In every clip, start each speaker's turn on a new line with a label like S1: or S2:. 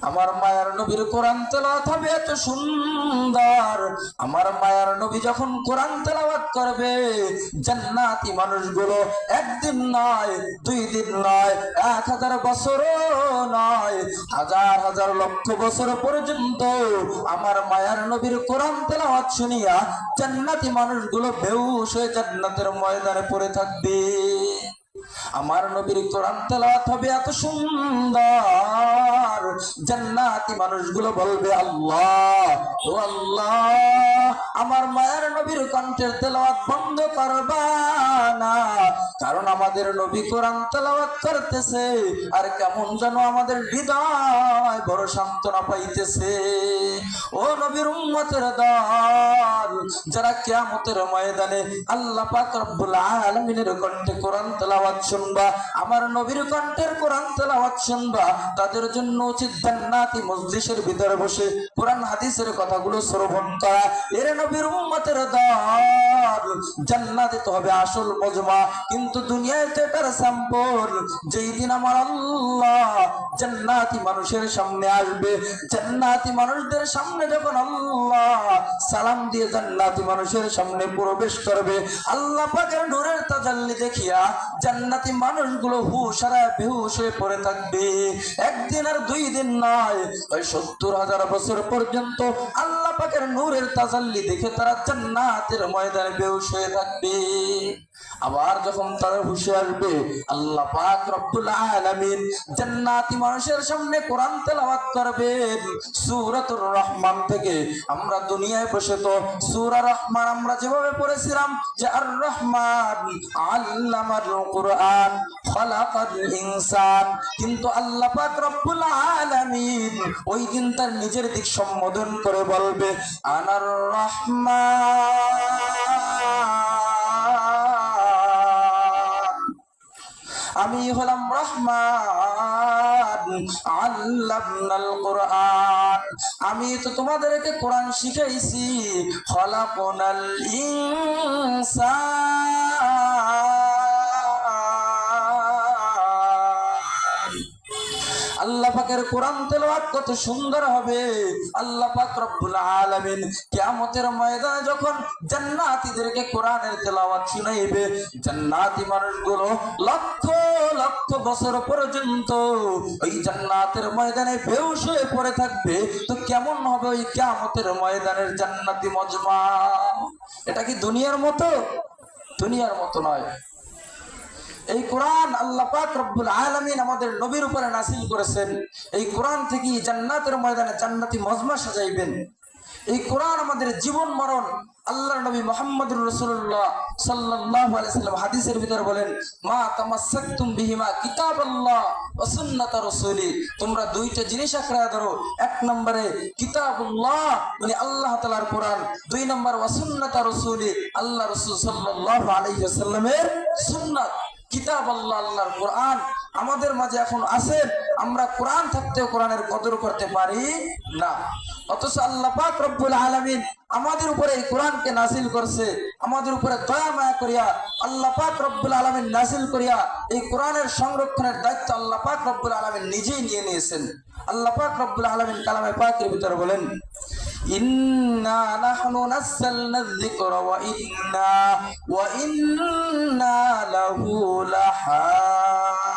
S1: আমার মায়ার নবীর কোরআন তেলাওয়াত হবে এত সুন্দর। আমার মায়ার নবী যখন কোরআন তেলাওয়াত করবে, জান্নাতি মানুষগুলো একদিন নয়, 2 দিন নয়, 1000 বছরও নয়, হাজার হাজার লক্ষ বছর পর্যন্ত আমার মায়ার নবীর কোরআন তেলাওয়াত শুনিয়া জান্নাতি মানুষগুলো বেহুশ হয়ে জান্নাতের ময়দানে পড়ে থাকবে। আমার নবীর কোরআন তেলাওয়াত হবে এত সুন্দর, জান্নাতি মানুষগুলো বলবে আল্লাহ ও আল্লাহ, আমার মায়ের নবীর কণ্ঠের তেলাওয়াত বন্ধ করবা না, কারণ আমাদের নবী কোরআন তেলাওয়াত করতেছে আর কেমন যেন আমাদের হৃদয় বড় সান্ত্বনা পাইতেছে। ও নবীর উম্মতের দল, যারা কিয়ামতের ময়দানে আল্লাহ পাক রব্বুল আলামিনের কণ্ঠে কোরআন তেলাওয়াত শুনবা, আমার নবীর কণ্ঠের কোরআন তেলাওয়াত শুনবা, তাদের জন্য উচিত জান্নাতি মজলিসের ভিতরে বসে কোরআন হাদিসের কথাগুলো শ্রবণ করা। এর নবীর উম্মতের দল, জান্নাতে তো হবে আসল মজমা, কিন্তু দুনিয়ায় তো এটার স্যাম্পল। যেই দিন আমার আল্লাহ জান্নাতি মানুষের সামনে আসবে, জান্নাতি মানুষদের সামনে যখন আল্লাহ সালাম দিয়ে জান্নাতি মানুষের সামনে প্রবেশ করবে, আল্লাহ পাকের নূরের তাজাল্লি দেখিয়া জান্নাতি মানুষগুলো হুশ হারায় বেহুশ হয়ে পড়ে থাকবে। একদিন আর 2 দিন নয়, ওই 70,000 বছর পর্যন্ত আল্লাহ পাকের নূরের তাজাল্লি দেখে তারা জান্নাতের ময়দানে বেহুশ হয়ে থাকবে। আবার যখন তারা হুশে আসবে, আল্লাহ পাক রব্বুল আলামিন জান্নাতি মানুষের সামনে কোরআন তেলাওয়াত করবেন সূরাতুর রহমান থেকে। আমরা দুনিয়ায় বসে তো সূরা রহমান আমরা যেভাবে পড়েছিলাম যে আর রহমান আল্লামাল কুরআন খালাকাল ইনসান, কিন্তু আল্লাহ পাক রব্বুল আলামিন ওই দিন তার নিজের দিক সম্বোধন করে বলবে আনার রহমান, আমি হলাম রহমান, আল্লামনাল কুরআন, আমি তো তোমাদেরকে কোরআন শিখাইছি, খলাকনাল ইনসান। আল্লাহ পাকের কোরআন তেলাওয়াত কত সুন্দর হবে। আল্লাহ পাক রব্বুল আলামিন কিয়ামতের ময়দানে যখন জান্নাতীদেরকে কোরআনের তেলাওয়াত শুনাইবে, জান্নাতি মানুষগুলো লক্ষ লক্ষ বছর পর্যন্ত ওই জান্নাতের ময়দানে বেহুশ হয়ে পড়ে থাকবে। তো কেমন হবে ওই কিয়ামতের ময়দানের জান্নাতি মজমা? এটা কি দুনিয়ার মতো? দুনিয়ার মতো নয়। এই কোরআন আল্লাহ পাক রব্বুল আলামিন আমাদের নবীর উপরে নাযিল করেছেন। এই কোরআন থেকে জান্নাতের ময়দানে জান্নাতি মজমা সাজাইবেন। এই কোরআন আমাদের জীবন মরণ। আল্লাহর নবী মুহাম্মদুর রাসূলুল্লাহ সাল্লাল্লাহু আলাইহি সাল্লাম হাদিসের ভিতরে বলেন, মা তামাসসাকতুম বিহিমা কিতাবাল্লাহ ওয়া সুন্নাত রাসূলি, তোমরা 2টা জিনিস আঁকড়ে ধরো। 1 নম্বরে কিতাবুল্লাহ মানে আল্লাহ তাআলার কোরআন, 2 নম্বর ওয়া সুন্নাত রাসূলি আল্লাহ রাসূল সাল্লাল্লাহু আলাইহি ওয়াসাল্লামের সুন্নাত। কিতাব আল্লাহ, আল্লাহর কোরআন আমাদের মাঝে এখন আছে, আমরা কোরআন থাকতেও কোরআনের কদর করতে পারি না। অথচ আল্লাহ পাক রব্বুল আলামিন আমাদের উপরে এই কোরআনকে নাযিল করছে, আমাদের উপরে দয়া মায়া করিয়া আল্লাহ পাক রব্বুল আলামিন নাযিল করিয়া এই কোরআনের সংরক্ষণের দায়িত্ব আল্লাহ পাক রব্বুল আলামিন নিজেই নিয়ে নিয়েছেন। আল্লাহ পাক রব্বুল আলামিন কালামে পাকের ভিতরে বলেন, ইন্না নাহনু নাযালনা যিকরা ওয়া ইন্না লাহু লাহাফিজুন।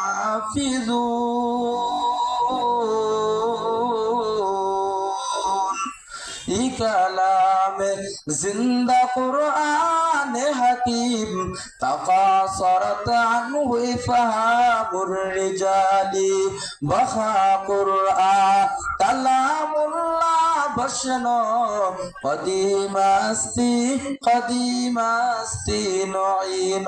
S1: ই কালামে জিন্দা কুরআন হাকিম তাকাসারাত আনহু ইফহামুর রিজালি বাহা কুরআন কালামুল্লাহ বসনো কদিমাস্তি নঈন।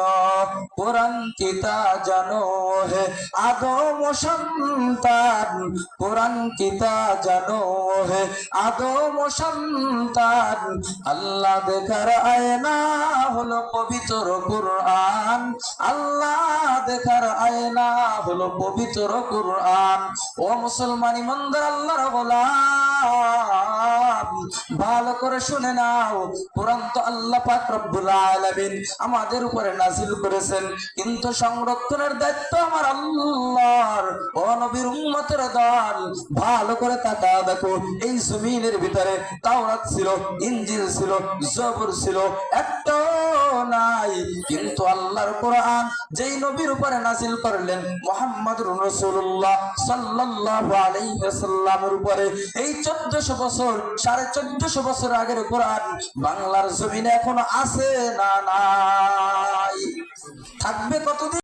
S1: কোরআন কিতা জানো হে আদম সন্তান, কোরআন কিতা জানো হে আদম সন্তান, আল্লাহ দেখার আয়না হলো পবিত্র কুরআন, আল্লাহ দেখার আয়না হলো পবিত্র কুরআন। ও মুসলমান ইমানদার আল্লাহর গোলাম, ভালো করে শুনে নাও, কোরআন তো আল্লাহ পাক রব্বুল আলামিন আমাদের উপরে নাযিল করেছেন, কিন্তু সংরক্ষণের দায়িত্ব আমার আল্লাহর। ও নবীর উম্মতের দল, ভালো করে তাকাও দেখো, এই জমিনের ভিতরে তাওরাত ছিল, ইনজিল ছিল, জবুর ছিল, একটাও নাই। কিন্তু আল্লাহর কোরআন যেই নবীর উপরে নাযিল করলেন মুহাম্মদুর রাসূলুল্লাহ সাল্লাল্লাহু আলাইহি ওয়াসাল্লামের উপরে, এই 1400 বছর 1450 বছর আগের কোরআন বাংলার জমিনে এখনো আছে না নাই? থাকবে কতদিন?